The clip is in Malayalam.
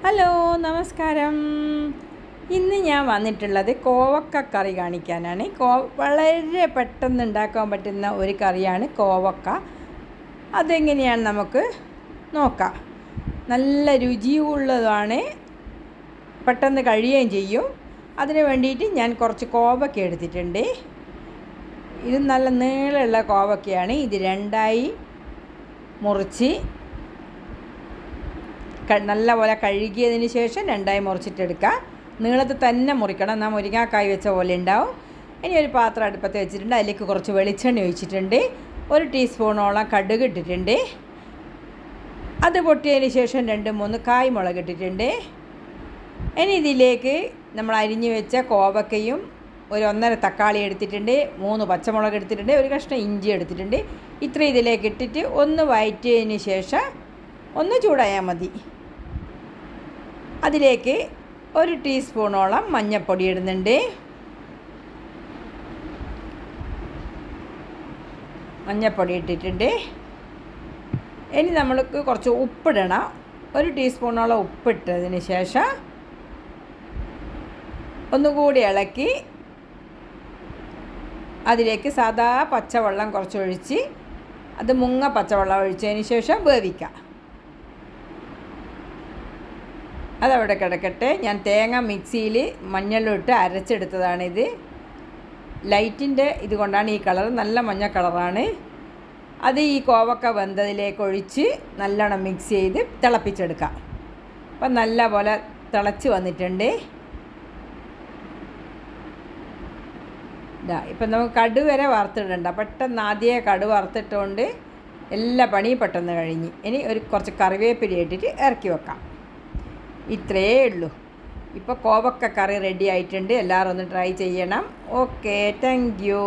ഹലോ, നമസ്കാരം. ഇന്ന് ഞാൻ വന്നിട്ടുള്ളത് കോവക്ക കറി കാണിക്കാനാണ്. വളരെ പെട്ടെന്ന് ഉണ്ടാക്കാൻ പറ്റുന്ന ഒരു കറിയാണ് കോവക്ക. അതെങ്ങനെയാണ് നമുക്ക് നോക്കാം. നല്ല രുചിയുള്ളതാണ്, പെട്ടെന്ന് കഴിയുകയും ചെയ്യും. അതിന് വേണ്ടിയിട്ട് ഞാൻ കുറച്ച് കോവക്ക എടുത്തിട്ടുണ്ട്. ഇത് നല്ല നീളമുള്ള കോവക്കയാണ്. ഇത് രണ്ടായി മുറിച്ച് നല്ലപോലെ കഴുകിയതിന് ശേഷം രണ്ടായി മുറിച്ചിട്ടെടുക്കുക. നീളത്തിൽ തന്നെ മുറിക്കണം, എന്നാൽ മുരിങ്ങാക്കായ് വെച്ച പോലെ ഉണ്ടാവും. ഇനി ഒരു പാത്രം അടുപ്പത്ത് വെച്ചിട്ടുണ്ട്. അതിലേക്ക് കുറച്ച് വെളിച്ചെണ്ണ ഒഴിച്ചിട്ടുണ്ട്. 1 ടീസ്പൂണോളം കടുക് ഇട്ടിട്ടുണ്ട്. അത് പൊട്ടിയതിന് ശേഷം 2-3 കായ്മുളക് ഇട്ടിട്ടുണ്ട്. ഇനി ഇതിലേക്ക് നമ്മൾ അരിഞ്ഞ് വെച്ച കോവക്കയും 1.5 തക്കാളി എടുത്തിട്ടുണ്ട്, 3 പച്ചമുളക് എടുത്തിട്ടുണ്ട്, 1 കഷ്ണം ഇഞ്ചി എടുത്തിട്ടുണ്ട്. ഇത്ര ഇതിലേക്ക് ഇട്ടിട്ട് ഒന്ന് വഴറ്റിയതിന് ശേഷം ഒന്ന് ചൂടായാൽ മതി. അതിലേക്ക് 1 ടീസ്പൂണോളം മഞ്ഞൾപ്പൊടി ഇടുന്നുണ്ട്. മഞ്ഞൾപ്പൊടി ഇട്ടിട്ടുണ്ട്. ഇനി നമ്മൾക്ക് കുറച്ച് ഉപ്പിടണം. 1 ടീസ്പൂണോളം ഉപ്പിട്ടതിന് ശേഷം ഒന്നുകൂടി ഇളക്കി അതിലേക്ക് സാദാ പച്ചവെള്ളം കുറച്ചൊഴിച്ച് അത് പച്ചവെള്ളം ഒഴിച്ചതിന് ശേഷം വേവിക്കാം. അതവിടെ കിടക്കട്ടെ. ഞാൻ തേങ്ങ മിക്സിയിൽ മഞ്ഞളിട്ട് അരച്ചെടുത്തതാണിത്. ലൈറ്റിൻ്റെ ഇത് കൊണ്ടാണ് ഈ കളർ, നല്ല മഞ്ഞ കളറാണ്. അത് ഈ കോവക്ക വെന്തതിലേക്ക് ഒഴിച്ച് നല്ലോണം മിക്സ് ചെയ്ത് തിളപ്പിച്ചെടുക്കാം. അപ്പം നല്ല പോലെ തിളച്ച് വന്നിട്ടുണ്ട്. ഇപ്പം നമുക്ക് കടുക് വരെ വറുത്തിടണ്ട. പെട്ടെന്ന് ആദ്യമേ കടുക് വറുത്തിട്ടുകൊണ്ട് എല്ലാ പണിയും പെട്ടെന്ന് കഴിഞ്ഞ്. ഇനി കുറച്ച് കറിവേപ്പില ഇട്ടിട്ട് ഇറക്കി വെക്കാം. ഇത്രയേ ഉള്ളൂ. ഇപ്പോൾ കോവക്ക കറി റെഡി ആയിട്ടുണ്ട്. എല്ലാവരും ഒന്ന് ട്രൈ ചെയ്യണം. Okay, thank you.